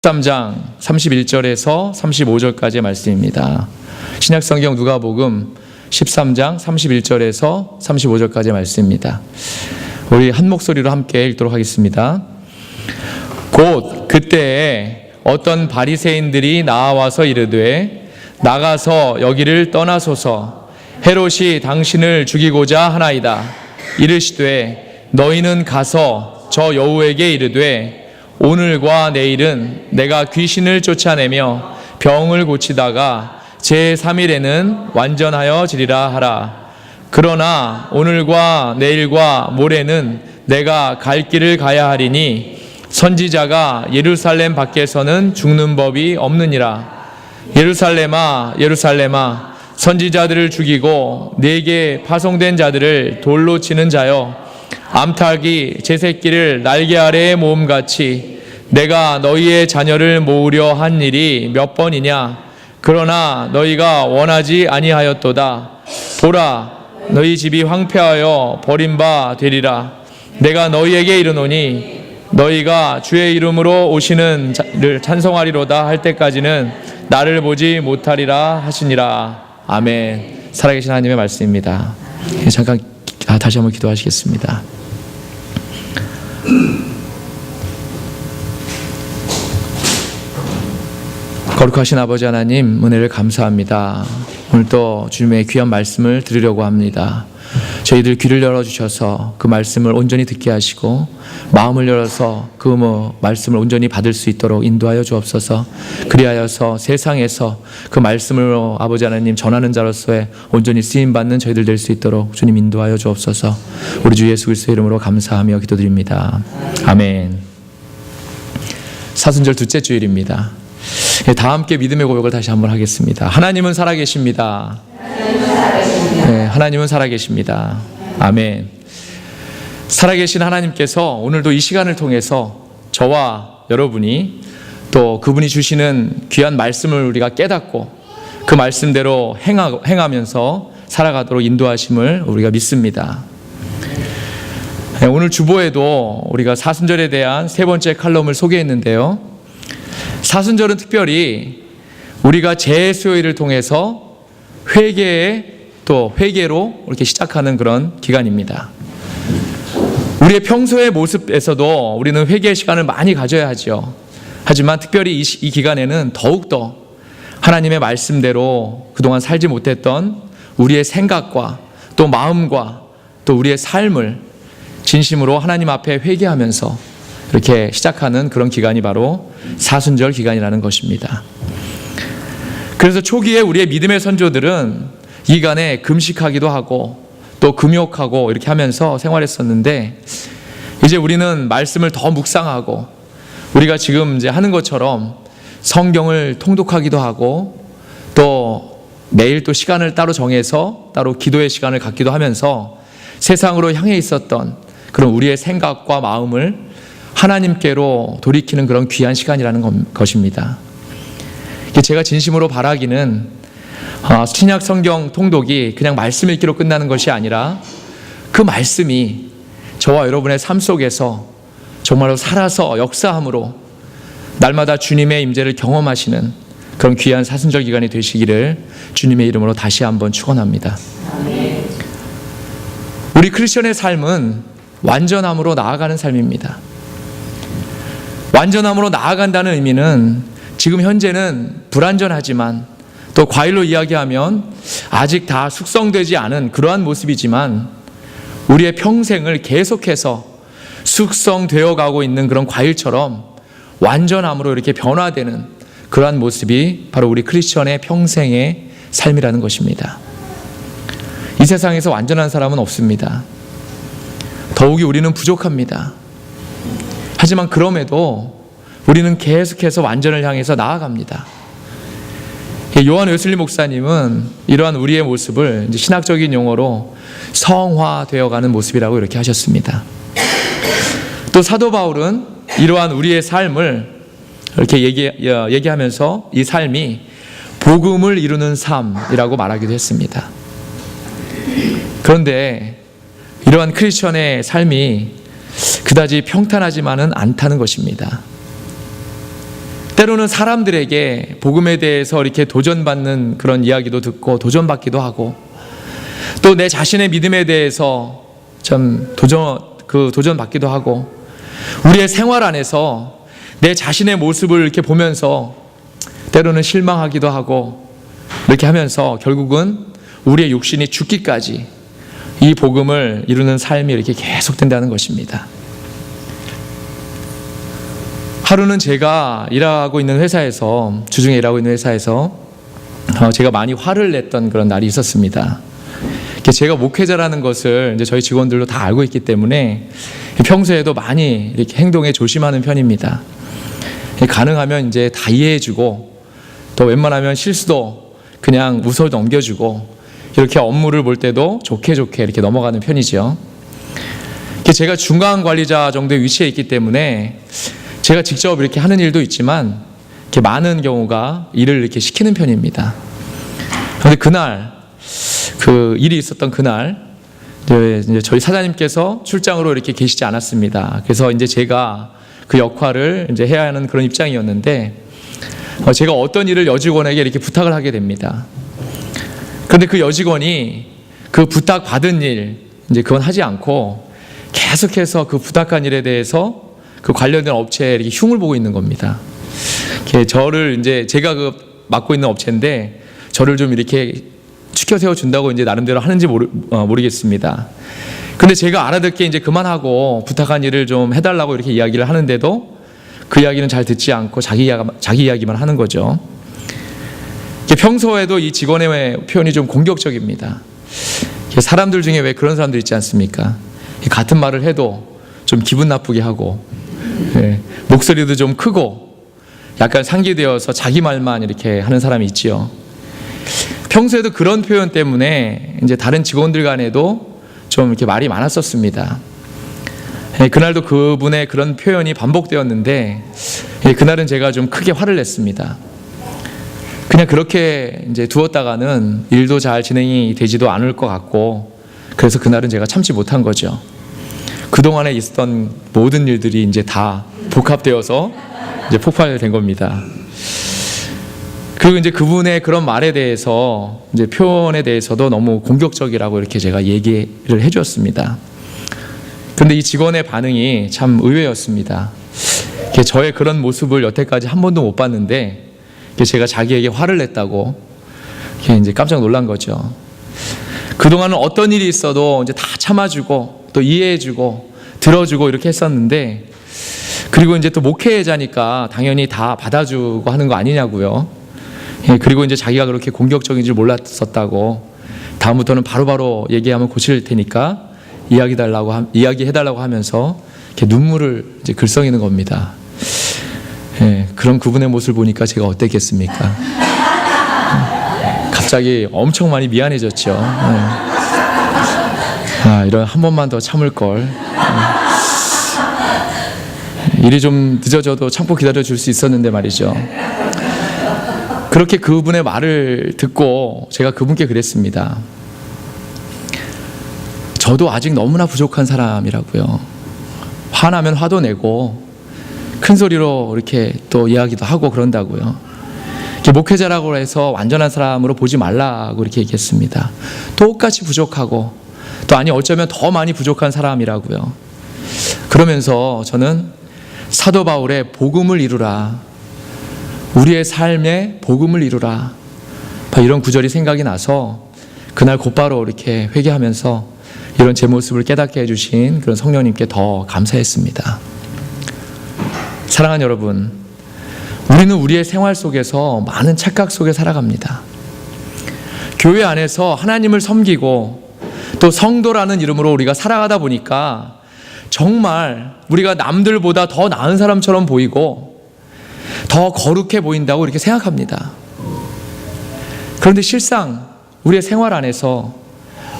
13장 31절에서 35절까지의 말씀입니다. 신약성경 누가복음 13장 31절에서 35절까지의 말씀입니다. 우리 한 목소리로 함께 읽도록 하겠습니다. 곧 그때에 어떤 바리새인들이 나와서 이르되 나가서 여기를 떠나소서 헤롯이 당신을 죽이고자 하나이다. 이르시되 너희는 가서 저 여우에게 이르되 오늘과 내일은 내가 귀신을 쫓아내며 병을 고치다가 제3일에는 완전하여 지리라 하라. 그러나 오늘과 내일과 모레는 내가 갈 길을 가야 하리니 선지자가 예루살렘 밖에서는 죽는 법이 없느니라. 예루살렘아 예루살렘아 선지자들을 죽이고 네게 파송된 자들을 돌로 치는 자여 암탉이 제 새끼를 날개 아래에 모음같이 내가 너희의 자녀를 모으려 한 일이 몇 번이냐. 그러나 너희가 원하지 아니하였도다. 보라 너희 집이 황폐하여 버린 바 되리라. 내가 너희에게 이르노니 너희가 주의 이름으로 오시는 자를 찬송하리로다 할 때까지는 나를 보지 못하리라 하시니라. 아멘. 살아계신 하나님의 말씀입니다. 잠깐 다시 한번 기도하시겠습니다. 거룩하신 아버지 하나님, 은혜를 감사합니다. 오늘 또 주님의 귀한 말씀을 들으려고 합니다. 저희들 귀를 열어주셔서 그 말씀을 온전히 듣게 하시고 마음을 열어서 그 말씀을 온전히 받을 수 있도록 인도하여 주옵소서. 그리하여서 세상에서 그 말씀을 아버지 하나님 전하는 자로서의 온전히 쓰임받는 저희들 될 수 있도록 주님 인도하여 주옵소서. 우리 주 예수 그리스도의 이름으로 감사하며 기도드립니다. 아멘. 사순절 둘째 주일입니다. 다 함께 믿음의 고백을 다시 한번 하겠습니다. 하나님은 살아계십니다. 네, 하나님은 살아계십니다. 아멘. 살아계신 하나님께서 오늘도 이 시간을 통해서 저와 여러분이 또 그분이 주시는 귀한 말씀을 우리가 깨닫고 그 말씀대로 행하면서 살아가도록 인도하심을 우리가 믿습니다. 네, 오늘 주보에도 우리가 사순절에 대한 세 번째 칼럼을 소개했는데요. 사순절은 특별히 우리가 제수요일을 통해서 회개로 이렇게 시작하는 그런 기간입니다. 우리의 평소의 모습에서도 우리는 회개의 시간을 많이 가져야 하죠. 하지만 특별히 이 기간에는 더욱더 하나님의 말씀대로 그동안 살지 못했던 우리의 생각과 또 마음과 또 우리의 삶을 진심으로 하나님 앞에 회개하면서 이렇게 시작하는 그런 기간이 바로 사순절 기간이라는 것입니다. 그래서 초기에 우리의 믿음의 선조들은 이 기간에 금식하기도 하고 또 금욕하고 이렇게 하면서 생활했었는데 이제 우리는 말씀을 더 묵상하고 우리가 지금 이제 하는 것처럼 성경을 통독하기도 하고 또 매일 또 시간을 따로 정해서 따로 기도의 시간을 갖기도 하면서 세상으로 향해 있었던 그런 우리의 생각과 마음을 하나님께로 돌이키는 그런 귀한 시간이라는 것입니다. 제가 진심으로 바라기는 신약 성경 통독이 그냥 말씀 읽기로 끝나는 것이 아니라 그 말씀이 저와 여러분의 삶 속에서 정말로 살아서 역사함으로 날마다 주님의 임재를 경험하시는 그런 귀한 사순절 기간이 되시기를 주님의 이름으로 다시 한번 축원합니다. 우리 크리스천의 삶은 완전함으로 나아가는 삶입니다. 완전함으로 나아간다는 의미는 지금 현재는 불완전하지만 또 과일로 이야기하면 아직 다 숙성되지 않은 그러한 모습이지만 우리의 평생을 계속해서 숙성되어 가고 있는 그런 과일처럼 완전함으로 이렇게 변화되는 그러한 모습이 바로 우리 크리스천의 평생의 삶이라는 것입니다. 이 세상에서 완전한 사람은 없습니다. 더욱이 우리는 부족합니다. 하지만 그럼에도 우리는 계속해서 완전을 향해서 나아갑니다. 요한 웨슬리 목사님은 이러한 우리의 모습을 이제 신학적인 용어로 성화되어가는 모습이라고 이렇게 하셨습니다. 또 사도 바울은 이러한 우리의 삶을 이렇게 얘기하면서 이 삶이 복음을 이루는 삶이라고 말하기도 했습니다. 그런데 이러한 크리스천의 삶이 그다지 평탄하지만은 않다는 것입니다. 때로는 사람들에게 복음에 대해서 이렇게 도전받는 그런 이야기도 듣고 도전받기도 하고, 또 내 자신의 믿음에 대해서 참 도전받기도 하고, 우리의 생활 안에서 내 자신의 모습을 이렇게 보면서 때로는 실망하기도 하고, 이렇게 하면서 결국은 우리의 육신이 죽기까지 이 복음을 이루는 삶이 이렇게 계속된다는 것입니다. 하루는 제가 일하고 있는 회사에서, 주중에 일하고 있는 회사에서 제가 많이 화를 냈던 그런 날이 있었습니다. 제가 목회자라는 것을 이제 저희 직원들도 다 알고 있기 때문에 평소에도 많이 이렇게 행동에 조심하는 편입니다. 가능하면 이제 다 이해해주고, 또 웬만하면 실수도 그냥 웃어 넘겨주고, 이렇게 업무를 볼 때도 좋게 이렇게 넘어가는 편이죠. 제가 중간 관리자 정도의 위치에 있기 때문에 제가 직접 이렇게 하는 일도 있지만 이렇게 많은 경우가 일을 이렇게 시키는 편입니다. 그런데 그날 그 일이 있었던 그날 이제 저희 사장님께서 출장으로 이렇게 계시지 않았습니다. 그래서 이제 제가 그 역할을 이제 해야 하는 그런 입장이었는데, 제가 어떤 일을 여직원에게 이렇게 부탁을 하게 됩니다. 그런데 그 여직원이 그 부탁 받은 일, 이제 그건 하지 않고 계속해서 그 부탁한 일에 대해서 그 관련된 업체에 이렇게 흉을 보고 있는 겁니다. 저를 이제 제가 그 맡고 있는 업체인데 저를 좀 이렇게 추켜 세워 준다고 이제 나름대로 하는지 모르겠습니다. 근데 제가 알아듣게 이제 그만하고 부탁한 일을 좀 해달라고 이렇게 이야기를 하는데도 그 이야기는 잘 듣지 않고 자기 이야기만 하는 거죠. 평소에도 이 직원의 표현이 좀 공격적입니다. 사람들 중에 왜 그런 사람들 있지 않습니까? 같은 말을 해도 좀 기분 나쁘게 하고, 목소리도 좀 크고 약간 상기되어서 자기 말만 이렇게 하는 사람이 있지요. 평소에도 그런 표현 때문에 이제 다른 직원들 간에도 좀 이렇게 말이 많았었습니다. 그날도 그분의 그런 표현이 반복되었는데, 그날은 제가 좀 크게 화를 냈습니다. 그냥 그렇게 이제 두었다가는 일도 잘 진행이 되지도 않을 것 같고, 그래서 그날은 제가 참지 못한 거죠. 그동안에 있었던 모든 일들이 이제 다 복합되어서 이제 폭발된 겁니다. 그리고 이제 그분의 그런 말에 대해서, 이제 표현에 대해서도 너무 공격적이라고 이렇게 제가 얘기를 해줬습니다. 그런데 이 직원의 반응이 참 의외였습니다. 저의 그런 모습을 여태까지 한 번도 못 봤는데, 제가 자기에게 화를 냈다고 이제 깜짝 놀란 거죠. 그동안은 어떤 일이 있어도 이제 다 참아주고 또 이해해주고 들어주고 이렇게 했었는데, 그리고 이제 또 목회자니까 당연히 다 받아주고 하는 거 아니냐고요. 그리고 이제 자기가 그렇게 공격적인 줄 몰랐었다고, 다음부터는 바로바로 얘기하면 고칠 테니까 이야기해달라고 하면서 이렇게 눈물을 이제 글썽이는 겁니다. 그런 그분의 모습을 보니까 제가 어땠겠습니까? 갑자기 엄청 많이 미안해졌죠. 이런 한 번만 더 참을 걸. 일이 좀 늦어져도 참고 기다려 줄 수 있었는데 말이죠. 그렇게 그분의 말을 듣고 제가 그분께 그랬습니다. 저도 아직 너무나 부족한 사람이라고요. 화나면 화도 내고 큰 소리로 이렇게 또 이야기도 하고 그런다고요. 목회자라고 해서 완전한 사람으로 보지 말라고 이렇게 얘기했습니다. 똑같이 부족하고, 또 어쩌면 더 많이 부족한 사람이라고요. 그러면서 저는 사도 바울의 복음을 이루라, 우리의 삶에 복음을 이루라, 이런 구절이 생각이 나서 그날 곧바로 이렇게 회개하면서 이런 제 모습을 깨닫게 해주신 그런 성령님께 더 감사했습니다. 사랑하는 여러분, 우리는 우리의 생활 속에서 많은 착각 속에 살아갑니다. 교회 안에서 하나님을 섬기고 또 성도라는 이름으로 우리가 살아가다 보니까 정말 우리가 남들보다 더 나은 사람처럼 보이고 더 거룩해 보인다고 이렇게 생각합니다. 그런데 실상 우리의 생활 안에서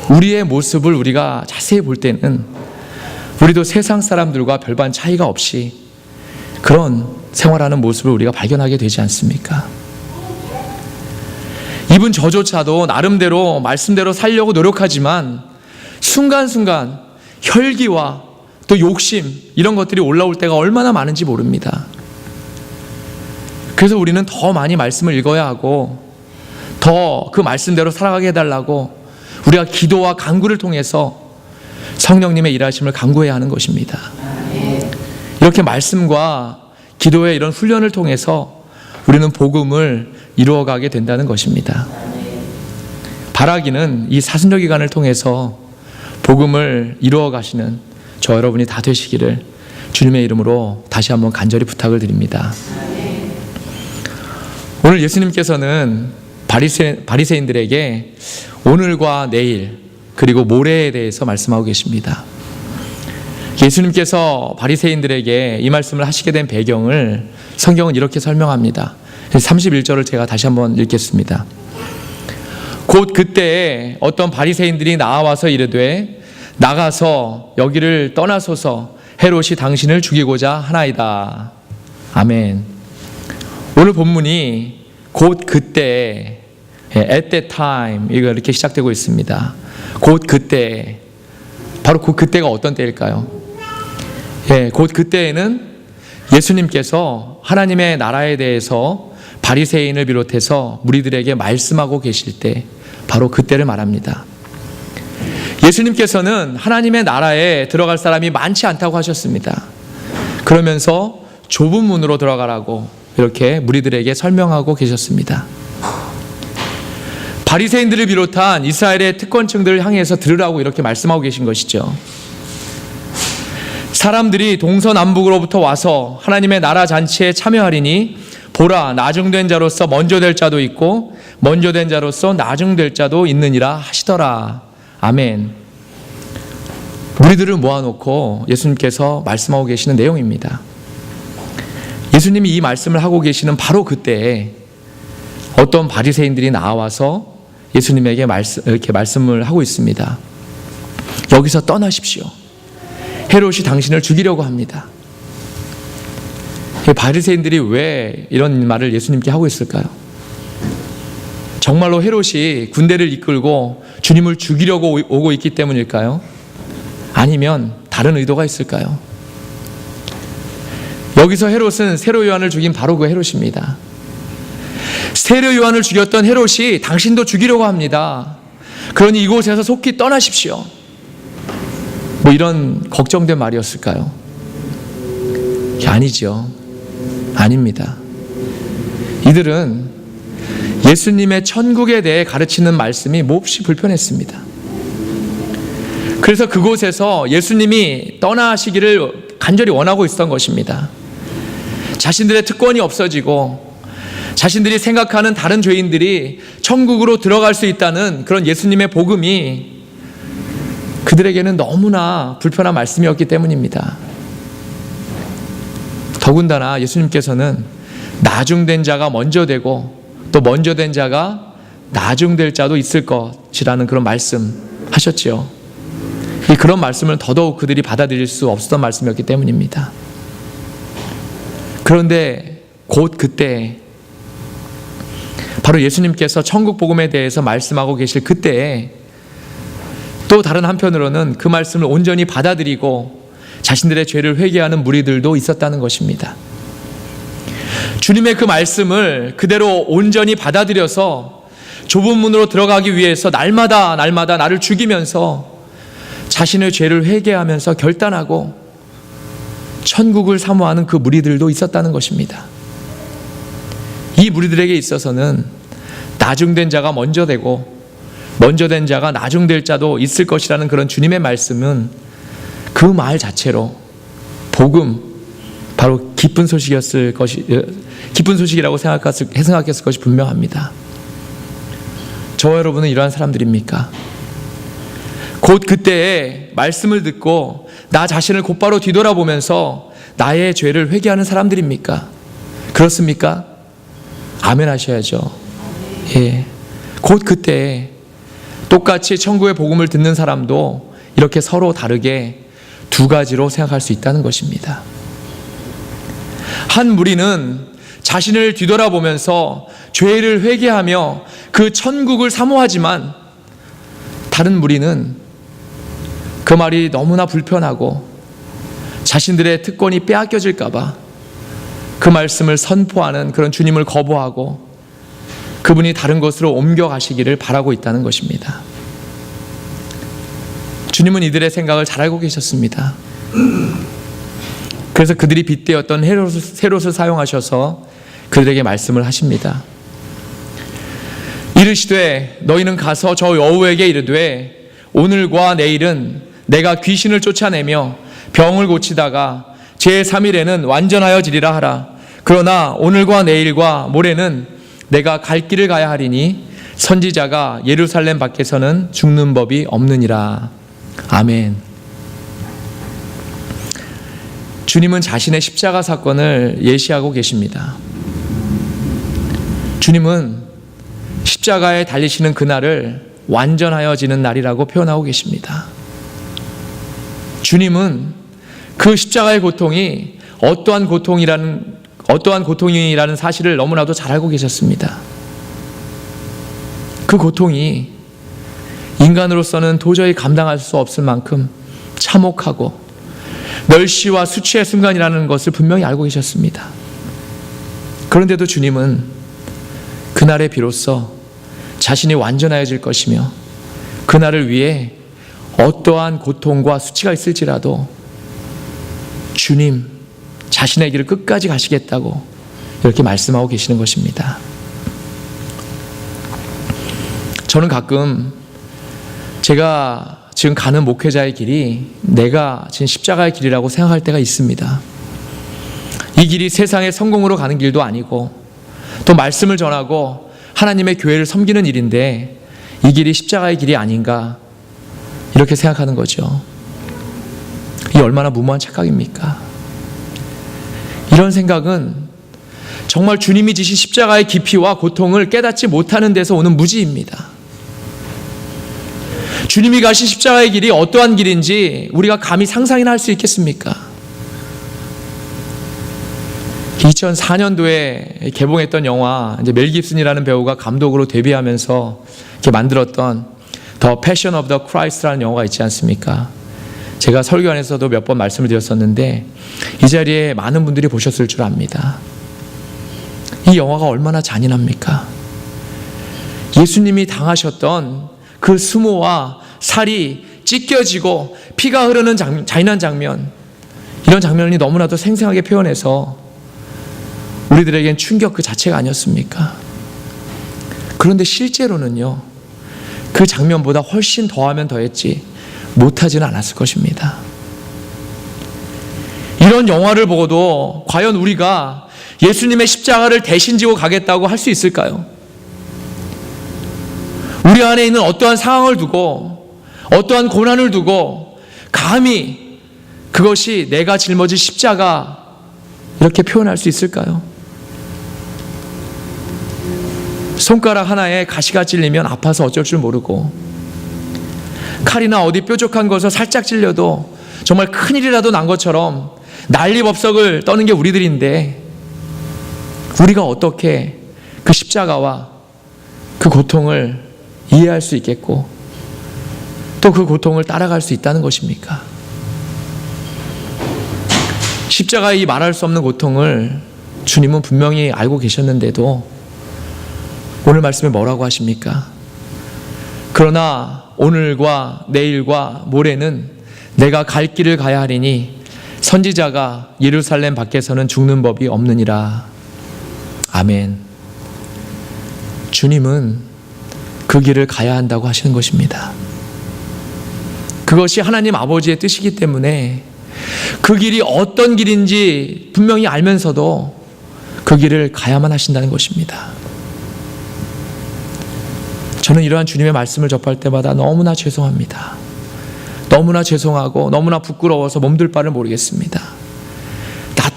우리의 모습을 우리가 자세히 볼 때는 우리도 세상 사람들과 별반 차이가 없이 그런 생활하는 모습을 우리가 발견하게 되지 않습니까? 이분 저조차도 나름대로 말씀대로 살려고 노력하지만 순간순간 혈기와 또 욕심, 이런 것들이 올라올 때가 얼마나 많은지 모릅니다. 그래서 우리는 더 많이 말씀을 읽어야 하고 더 그 말씀대로 살아가게 해달라고 우리가 기도와 간구를 통해서 성령님의 일하심을 간구해야 하는 것입니다. 이렇게 말씀과 기도의 이런 훈련을 통해서 우리는 복음을 이루어가게 된다는 것입니다. 바라기는 이 사순절 기간을 통해서 복음을 이루어가시는 저 여러분이 다 되시기를 주님의 이름으로 다시 한번 간절히 부탁을 드립니다. 오늘 예수님께서는 바리새인들에게 오늘과 내일 그리고 모레에 대해서 말씀하고 계십니다. 예수님께서 바리새인들에게 이 말씀을 하시게 된 배경을 성경은 이렇게 설명합니다. 31절을 제가 다시 한번 읽겠습니다. 곧 그때에 어떤 바리새인들이 나와서 이르되 나가서 여기를 떠나소서 헤롯이 당신을 죽이고자 하나이다. 아멘. 오늘 본문이 곧 그때 at that time 이렇게 시작되고 있습니다. 곧 그때, 바로 곧 그때가 어떤 때일까요? 곧 그때에는 예수님께서 하나님의 나라에 대해서 바리새인을 비롯해서 무리들에게 말씀하고 계실 때 바로 그때를 말합니다. 예수님께서는 하나님의 나라에 들어갈 사람이 많지 않다고 하셨습니다. 그러면서 좁은 문으로 들어가라고 이렇게 무리들에게 설명하고 계셨습니다. 바리새인들을 비롯한 이스라엘의 특권층들을 향해서 들으라고 이렇게 말씀하고 계신 것이죠. 사람들이 동서남북으로부터 와서 하나님의 나라 잔치에 참여하리니 보라, 나중된 자로서 먼저 될 자도 있고 먼저 된 자로서 나중될 자도 있느니라 하시더라. 아멘. 무리들을 모아놓고 예수님께서 말씀하고 계시는 내용입니다. 예수님이 이 말씀을 하고 계시는 바로 그때에 어떤 바리새인들이 나와서 예수님에게 이렇게 말씀을 하고 있습니다. 여기서 떠나십시오. 헤롯이 당신을 죽이려고 합니다. 바리새인들이 왜 이런 말을 예수님께 하고 있을까요? 정말로 헤롯이 군대를 이끌고 주님을 죽이려고 오고 있기 때문일까요? 아니면 다른 의도가 있을까요? 여기서 헤롯은 세로 요한을 죽인 바로 그 헤롯입니다. 세로 요한을 죽였던 헤롯이 당신도 죽이려고 합니다. 그러니 이곳에서 속히 떠나십시오. 뭐 이런 걱정된 말이었을까요? 아니죠. 아닙니다. 이들은 예수님의 천국에 대해 가르치는 말씀이 몹시 불편했습니다. 그래서 그곳에서 예수님이 떠나시기를 간절히 원하고 있었던 것입니다. 자신들의 특권이 없어지고 자신들이 생각하는 다른 죄인들이 천국으로 들어갈 수 있다는 그런 예수님의 복음이 그들에게는 너무나 불편한 말씀이었기 때문입니다. 더군다나 예수님께서는 나중된 자가 먼저 되고 또 먼저 된 자가 나중될 자도 있을 것이라는 그런 말씀 하셨지요. 그런 말씀을 더더욱 그들이 받아들일 수 없었던 말씀이었기 때문입니다. 그런데 곧 그때 바로 예수님께서 천국 복음에 대해서 말씀하고 계실 그때에 또 다른 한편으로는 그 말씀을 온전히 받아들이고 자신들의 죄를 회개하는 무리들도 있었다는 것입니다. 주님의 그 말씀을 그대로 온전히 받아들여서 좁은 문으로 들어가기 위해서 날마다 나를 죽이면서 자신의 죄를 회개하면서 결단하고 천국을 사모하는 그 무리들도 있었다는 것입니다. 이 무리들에게 있어서는 나중된 자가 먼저 되고 먼저 된 자가 나중될 자도 있을 것이라는 그런 주님의 말씀은 그 말 자체로 복음, 바로 기쁜 소식이라고 생각했을 것이 분명합니다. 저와 여러분은 이러한 사람들입니까? 곧 그때에 말씀을 듣고 나 자신을 곧바로 뒤돌아보면서 나의 죄를 회개하는 사람들입니까? 그렇습니까? 아멘 하셔야죠. 예. 곧 그때에 똑같이 천국의 복음을 듣는 사람도 이렇게 서로 다르게 두 가지로 생각할 수 있다는 것입니다. 한 무리는 자신을 뒤돌아보면서 죄를 회개하며 그 천국을 사모하지만 다른 무리는 그 말이 너무나 불편하고 자신들의 특권이 빼앗겨질까 봐 그 말씀을 선포하는 그런 주님을 거부하고 그분이 다른 곳으로 옮겨가시기를 바라고 있다는 것입니다. 주님은 이들의 생각을 잘 알고 계셨습니다. 그래서 그들이 빗대었던 헤롯을 사용하셔서 그들에게 말씀을 하십니다. 이르시되 너희는 가서 저 여우에게 이르되 오늘과 내일은 내가 귀신을 쫓아내며 병을 고치다가 제3일에는 완전하여지리라 하라. 그러나 오늘과 내일과 모레는 내가 갈 길을 가야 하리니 선지자가 예루살렘 밖에서는 죽는 법이 없느니라. 아멘. 주님은 자신의 십자가 사건을 예시하고 계십니다. 주님은 십자가에 달리시는 그날을 완전하여지는 날이라고 표현하고 계십니다. 주님은 그 십자가의 고통이 어떠한 고통이라는 사실을 너무나도 잘 알고 계셨습니다. 그 고통이 인간으로서는 도저히 감당할 수 없을 만큼 참혹하고 멸시와 수치의 순간이라는 것을 분명히 알고 계셨습니다. 그런데도 주님은 그날에 비로소 자신이 완전해질 것이며 그날을 위해 어떠한 고통과 수치가 있을지라도 주님 자신의 길을 끝까지 가시겠다고 이렇게 말씀하고 계시는 것입니다. 저는 가끔 제가 지금 가는 목회자의 길이 내가 지금 십자가의 길이라고 생각할 때가 있습니다. 이 길이 세상의 성공으로 가는 길도 아니고 또 말씀을 전하고 하나님의 교회를 섬기는 일인데 이 길이 십자가의 길이 아닌가 이렇게 생각하는 거죠. 이 얼마나 무모한 착각입니까? 이런 생각은 정말 주님이 지신 십자가의 깊이와 고통을 깨닫지 못하는 데서 오는 무지입니다. 주님이 가신 십자가의 길이 어떠한 길인지 우리가 감히 상상이나 할 수 있겠습니까? 2004년도에 개봉했던 영화, 이제 멜 깁슨이라는 배우가 감독으로 데뷔하면서 이렇게 만들었던 The Passion of the Christ라는 영화가 있지 않습니까? 제가 설교안에서도 몇 번 말씀을 드렸었는데 이 자리에 많은 분들이 보셨을 줄 압니다. 이 영화가 얼마나 잔인합니까? 예수님이 당하셨던 그 수모와 살이 찢겨지고 피가 흐르는 잔인한 장면, 이런 장면이 너무나도 생생하게 표현해서 우리들에겐 충격 그 자체가 아니었습니까? 그런데 실제로는요, 그 장면보다 훨씬 더하면 더했지 못하지는 않았을 것입니다. 이런 영화를 보고도 과연 우리가 예수님의 십자가를 대신 지고 가겠다고 할 수 있을까요? 우리 안에 있는 어떠한 상황을 두고 어떠한 고난을 두고 감히 그것이 내가 짊어질 십자가 이렇게 표현할 수 있을까요? 손가락 하나에 가시가 찔리면 아파서 어쩔 줄 모르고 칼이나 어디 뾰족한 것을 살짝 찔려도 정말 큰일이라도 난 것처럼 난리법석을 떠는 게 우리들인데 우리가 어떻게 그 십자가와 그 고통을 이해할 수 있겠고 또 그 고통을 따라갈 수 있다는 것입니까? 십자가의 이 말할 수 없는 고통을 주님은 분명히 알고 계셨는데도 오늘 말씀에 뭐라고 하십니까? 그러나 오늘과 내일과 모레는 내가 갈 길을 가야 하리니 선지자가 예루살렘 밖에서는 죽는 법이 없느니라. 아멘. 주님은 그 길을 가야 한다고 하시는 것입니다. 그것이 하나님 아버지의 뜻이기 때문에 그 길이 어떤 길인지 분명히 알면서도 그 길을 가야만 하신다는 것입니다. 저는 이러한 주님의 말씀을 접할 때마다 너무나 죄송합니다. 너무나 죄송하고 너무나 부끄러워서 몸둘 바를 모르겠습니다. 나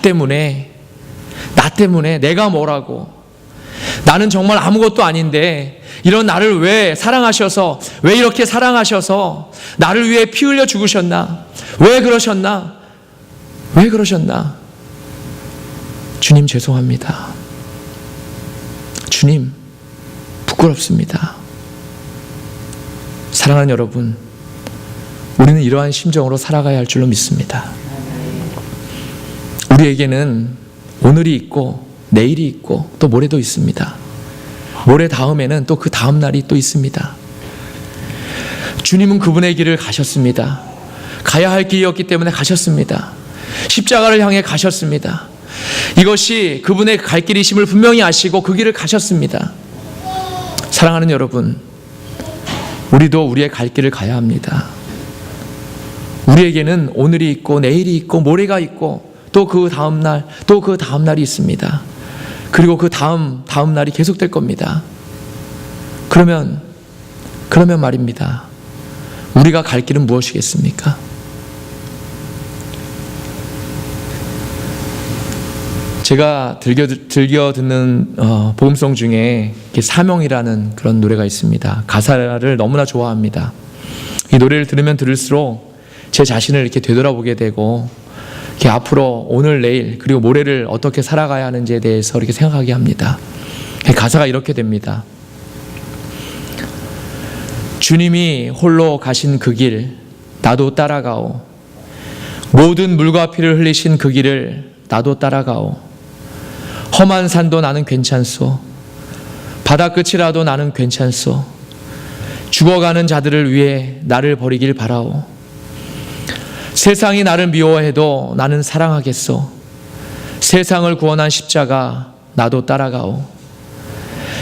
때문에 내가 뭐라고, 나는 정말 아무것도 아닌데 이런 나를 왜 사랑하셔서, 왜 이렇게 사랑하셔서 나를 위해 피 흘려 죽으셨나? 왜 그러셨나? 주님 죄송합니다. 주님 부끄럽습니다. 사랑하는 여러분, 우리는 이러한 심정으로 살아가야 할 줄로 믿습니다. 우리에게는 오늘이 있고 내일이 있고 또 모레도 있습니다. 모레 다음에는 또 그 다음 날이 또 있습니다. 주님은 그분의 길을 가셨습니다. 가야 할 길이었기 때문에 가셨습니다. 십자가를 향해 가셨습니다. 이것이 그분의 갈 길이심을 분명히 아시고 그 길을 가셨습니다. 사랑하는 여러분, 우리도 우리의 갈 길을 가야 합니다. 우리에게는 오늘이 있고 내일이 있고 모레가 있고 또 그 다음 날, 또 그 다음 날이 있습니다. 그리고 그 다음 날이 계속될 겁니다. 그러면 말입니다. 우리가 갈 길은 무엇이겠습니까? 제가 즐겨 듣는 복음송 중에 사명이라는 그런 노래가 있습니다. 가사를 너무나 좋아합니다. 이 노래를 들으면 들을수록 제 자신을 이렇게 되돌아보게 되고 이렇게 앞으로 오늘 내일 그리고 모레를 어떻게 살아가야 하는지에 대해서 이렇게 생각하게 합니다. 가사가 이렇게 됩니다. 주님이 홀로 가신 그 길 나도 따라가오. 모든 물과 피를 흘리신 그 길을 나도 따라가오. 험한 산도 나는 괜찮소. 바다 끝이라도 나는 괜찮소. 죽어가는 자들을 위해 나를 버리길 바라오. 세상이 나를 미워해도 나는 사랑하겠소. 세상을 구원한 십자가 나도 따라가오.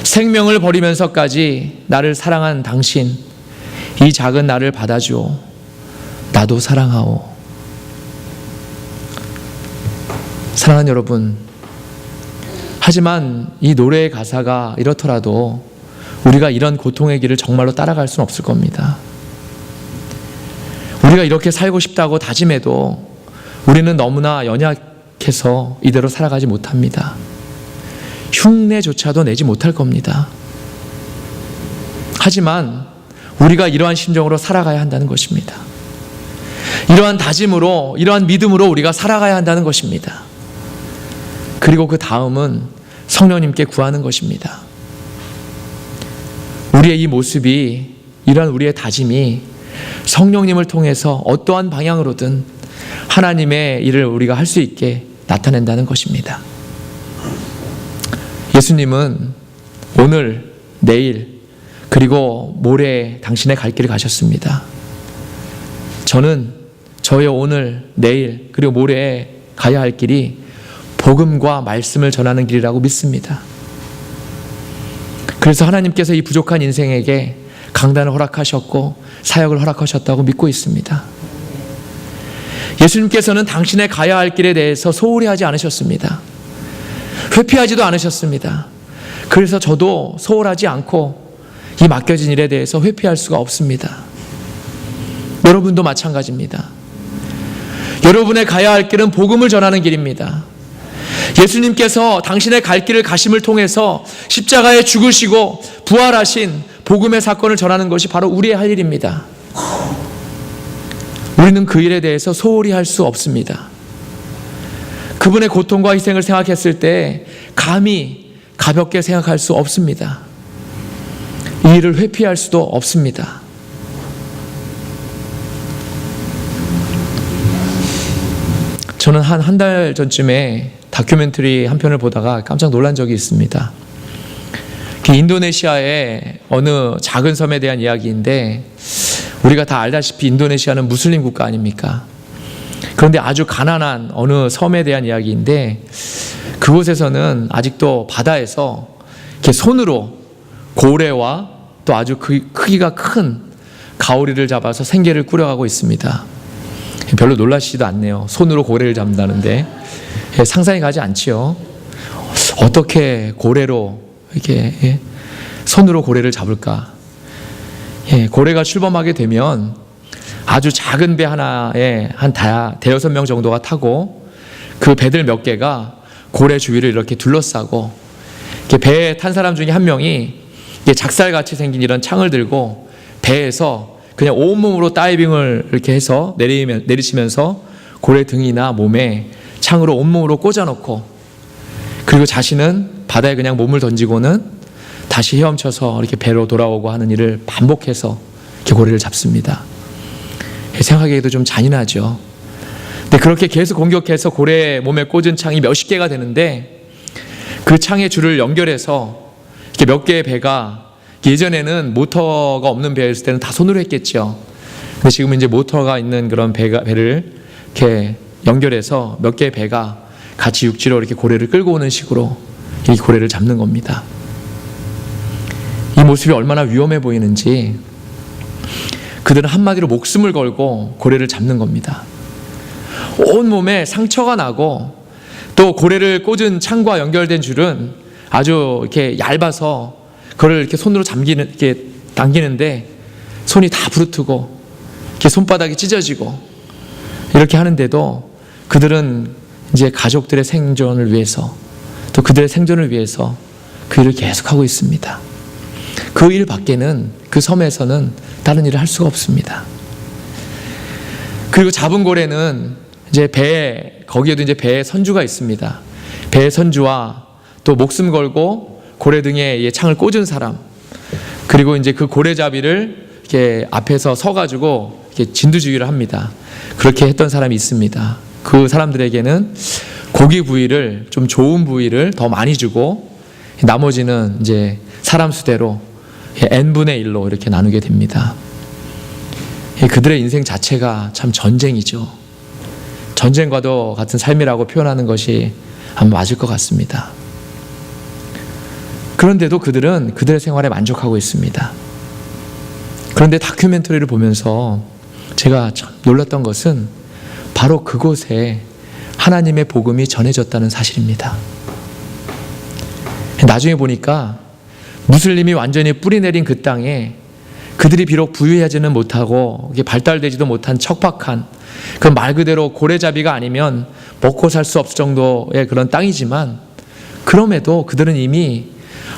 생명을 버리면서까지 나를 사랑한 당신, 이 작은 나를 받아주오. 나도 사랑하오. 사랑하는 여러분, 하지만 이 노래의 가사가 이렇더라도 우리가 이런 고통의 길을 정말로 따라갈 수는 없을 겁니다. 우리가 이렇게 살고 싶다고 다짐해도 우리는 너무나 연약해서 이대로 살아가지 못합니다. 흉내조차도 내지 못할 겁니다. 하지만 우리가 이러한 심정으로 살아가야 한다는 것입니다. 이러한 다짐으로, 이러한 믿음으로 우리가 살아가야 한다는 것입니다. 그리고 그 다음은 성령님께 구하는 것입니다. 우리의 이 모습이, 이러한 우리의 다짐이 성령님을 통해서 어떠한 방향으로든 하나님의 일을 우리가 할 수 있게 나타낸다는 것입니다. 예수님은 오늘, 내일, 그리고 모레 당신의 갈 길을 가셨습니다. 저는 저의 오늘, 내일, 그리고 모레에 가야 할 길이 복음과 말씀을 전하는 길이라고 믿습니다. 그래서 하나님께서 이 부족한 인생에게 강단을 허락하셨고 사역을 허락하셨다고 믿고 있습니다. 예수님께서는 당신의 가야 할 길에 대해서 소홀히 하지 않으셨습니다. 회피하지도 않으셨습니다. 그래서 저도 소홀하지 않고 이 맡겨진 일에 대해서 회피할 수가 없습니다. 여러분도 마찬가지입니다. 여러분의 가야 할 길은 복음을 전하는 길입니다. 예수님께서 당신의 갈 길을 가심을 통해서 십자가에 죽으시고 부활하신 복음의 사건을 전하는 것이 바로 우리의 할 일입니다. 우리는 그 일에 대해서 소홀히 할 수 없습니다. 그분의 고통과 희생을 생각했을 때 감히 가볍게 생각할 수 없습니다. 이 일을 회피할 수도 없습니다. 저는 한 달 전쯤에 다큐멘터리 한 편을 보다가 깜짝 놀란 적이 있습니다. 인도네시아의 어느 작은 섬에 대한 이야기인데, 우리가 다 알다시피 인도네시아는 무슬림 국가 아닙니까? 그런데 아주 가난한 어느 섬에 대한 이야기인데, 그곳에서는 아직도 바다에서 이렇게 손으로 고래와 또 아주 크기가 큰 가오리를 잡아서 생계를 꾸려가고 있습니다. 별로 놀라시지도 않네요. 손으로 고래를 잡는다는데 상상이 가지 않지요. 어떻게 고래로 이렇게 손으로 고래를 잡을까? 고래가 출범하게 되면 아주 작은 배 하나에 한 대여섯 명 정도가 타고 그 배들 몇 개가 고래 주위를 이렇게 둘러싸고, 배에 탄 사람 중에 한 명이 작살같이 생긴 이런 창을 들고 배에서 그냥 온몸으로 다이빙을 이렇게 해서 내리시면서 고래 등이나 몸에 창으로 온몸으로 꽂아놓고, 그리고 자신은 바다에 그냥 몸을 던지고는 다시 헤엄쳐서 이렇게 배로 돌아오고 하는 일을 반복해서 이렇게 고래를 잡습니다. 생각하기에도 좀 잔인하죠. 근데 그렇게 계속 공격해서 고래 몸에 꽂은 창이 몇십 개가 되는데 그 창의 줄을 연결해서 이렇게 몇 개의 배가, 예전에는 모터가 없는 배였을 때는 다 손으로 했겠죠. 근데 지금은 이제 모터가 있는 그런 배를 이렇게 연결해서 몇 개의 배가 같이 육지로 이렇게 고래를 끌고 오는 식으로 이 고래를 잡는 겁니다. 이 모습이 얼마나 위험해 보이는지 그들은 한마디로 목숨을 걸고 고래를 잡는 겁니다. 온 몸에 상처가 나고 또 고래를 꽂은 창과 연결된 줄은 아주 이렇게 얇아서 그걸 이렇게 손으로 이렇게 당기는데 손이 다 부르트고 이렇게 손바닥이 찢어지고 이렇게 하는데도 그들은 이제 가족들의 생존을 위해서 또 그들의 생존을 위해서 그 일을 계속하고 있습니다. 그 일 밖에는 그 섬에서는 다른 일을 할 수가 없습니다. 그리고 잡은 고래는 이제 거기에도 이제 배에 선주가 있습니다. 배에 선주와 또 목숨 걸고 고래 등에 창을 꽂은 사람, 그리고 이제 그 고래잡이를 이렇게 앞에서 서가지고 이렇게 진두지휘를 합니다. 그렇게 했던 사람이 있습니다. 그 사람들에게는 고기 부위를, 좀 좋은 부위를 더 많이 주고 나머지는 이제 사람 수대로 n분의 1로 이렇게 나누게 됩니다. 그들의 인생 자체가 참 전쟁이죠. 전쟁과도 같은 삶이라고 표현하는 것이 아마 맞을 것 같습니다. 그런데도 그들은 그들의 생활에 만족하고 있습니다. 그런데 다큐멘터리를 보면서 제가 참 놀랐던 것은 바로 그곳에 하나님의 복음이 전해졌다는 사실입니다. 나중에 보니까 무슬림이 완전히 뿌리내린 그 땅에 그들이 비록 부유하지는 못하고 발달되지도 못한 척박한 그 말 그대로 고래잡이가 아니면 먹고 살 수 없을 정도의 그런 땅이지만, 그럼에도 그들은 이미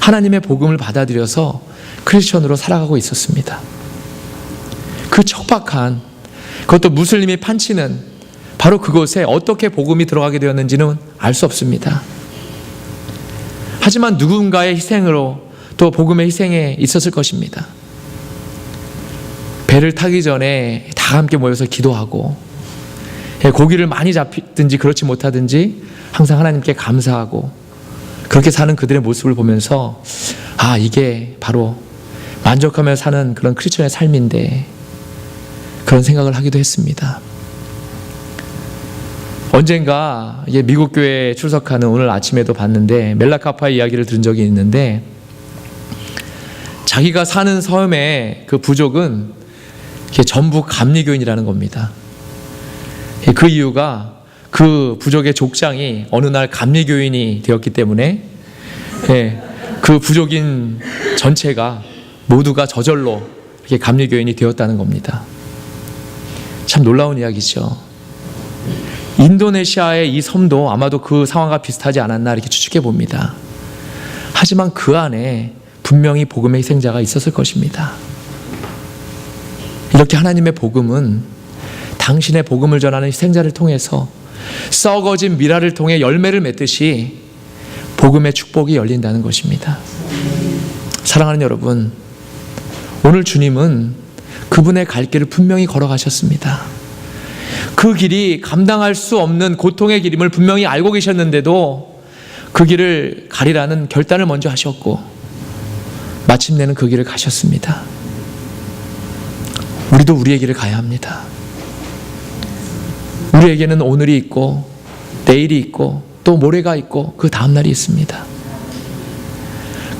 하나님의 복음을 받아들여서 크리스천으로 살아가고 있었습니다. 그 척박한, 그것도 무슬림이 판치는 바로 그곳에 어떻게 복음이 들어가게 되었는지는 알 수 없습니다. 하지만 누군가의 희생으로 또 복음의 희생에 있었을 것입니다. 배를 타기 전에 다 함께 모여서 기도하고, 고기를 많이 잡든지 그렇지 못하든지 항상 하나님께 감사하고, 그렇게 사는 그들의 모습을 보면서 이게 바로 만족하며 사는 그런 크리스천의 삶인데, 그런 생각을 하기도 했습니다. 언젠가 미국 교회에 출석하는, 오늘 아침에도 봤는데 멜라카파의 이야기를 들은 적이 있는데, 자기가 사는 섬의 그 부족은 전부 감리교인이라는 겁니다. 그 이유가 그 부족의 족장이 어느 날 감리교인이 되었기 때문에 그 부족인 전체가 모두가 저절로 이렇게 감리교인이 되었다는 겁니다. 참 놀라운 이야기죠. 인도네시아의 이 섬도 아마도 그 상황과 비슷하지 않았나 이렇게 추측해 봅니다. 하지만 그 안에 분명히 복음의 희생자가 있었을 것입니다. 이렇게 하나님의 복음은 당신의 복음을 전하는 희생자를 통해서 썩어진 미라를 통해 열매를 맺듯이 복음의 축복이 열린다는 것입니다. 사랑하는 여러분, 오늘 주님은 그분의 갈 길을 분명히 걸어가셨습니다. 그 길이 감당할 수 없는 고통의 길임을 분명히 알고 계셨는데도 그 길을 가리라는 결단을 먼저 하셨고 마침내는 그 길을 가셨습니다. 우리도 우리의 길을 가야 합니다. 우리에게는 오늘이 있고 내일이 있고 또 모레가 있고 그 다음날이 있습니다.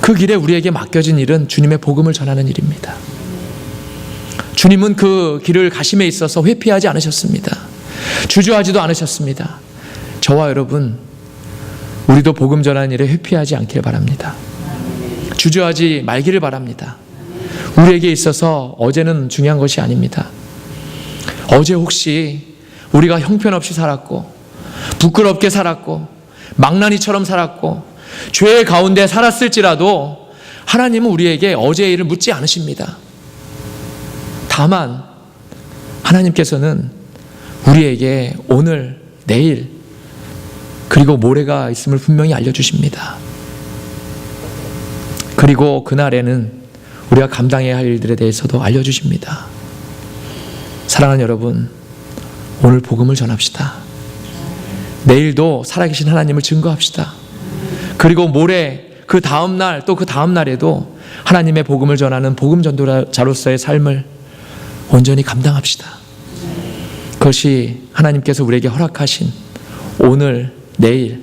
그 길에 우리에게 맡겨진 일은 주님의 복음을 전하는 일입니다. 주님은 그 길을 가심에 있어서 회피하지 않으셨습니다. 주저하지도 않으셨습니다. 저와 여러분, 우리도 복음 전하는 일에 회피하지 않기를 바랍니다. 주저하지 말기를 바랍니다. 우리에게 있어서 어제는 중요한 것이 아닙니다. 어제 혹시 우리가 형편없이 살았고 부끄럽게 살았고 망나니처럼 살았고 죄의 가운데 살았을지라도 하나님은 우리에게 어제의 일을 묻지 않으십니다. 다만 하나님께서는 우리에게 오늘, 내일 그리고 모레가 있음을 분명히 알려주십니다. 그리고 그날에는 우리가 감당해야 할 일들에 대해서도 알려주십니다. 사랑하는 여러분, 오늘 복음을 전합시다. 내일도 살아계신 하나님을 증거합시다. 그리고 모레 그 다음날 또 그 다음날에도 하나님의 복음을 전하는 복음 전도자로서의 삶을 온전히 감당합시다. 그것이 하나님께서 우리에게 허락하신 오늘, 내일,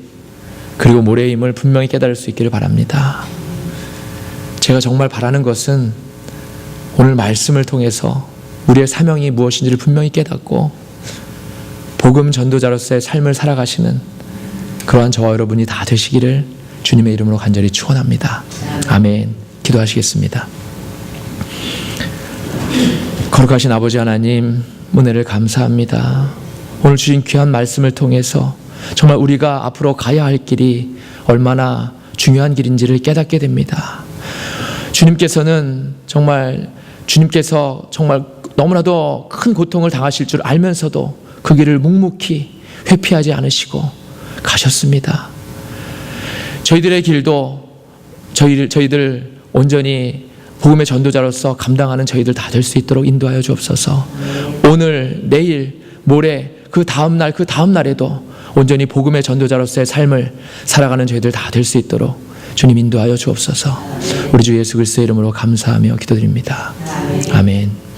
그리고 모레임을 분명히 깨달을 수 있기를 바랍니다. 제가 정말 바라는 것은 오늘 말씀을 통해서 우리의 사명이 무엇인지를 분명히 깨닫고 복음 전도자로서의 삶을 살아가시는 그러한 저와 여러분이 다 되시기를 주님의 이름으로 간절히 축원합니다. 아멘. 기도하시겠습니다. 거룩하신 아버지 하나님, 은혜를 감사합니다. 오늘 주신 귀한 말씀을 통해서 정말 우리가 앞으로 가야 할 길이 얼마나 중요한 길인지를 깨닫게 됩니다. 주님께서 정말 너무나도 큰 고통을 당하실 줄 알면서도 그 길을 묵묵히 회피하지 않으시고 가셨습니다. 저희들의 길도 저희들 온전히 복음의 전도자로서 감당하는 저희들 다 될 수 있도록 인도하여 주옵소서. 오늘, 내일, 모레, 그 다음날, 그 다음날에도 온전히 복음의 전도자로서의 삶을 살아가는 저희들 다 될 수 있도록 주님 인도하여 주옵소서. 우리 주 예수 그리스도의 이름으로 감사하며 기도드립니다. 아멘.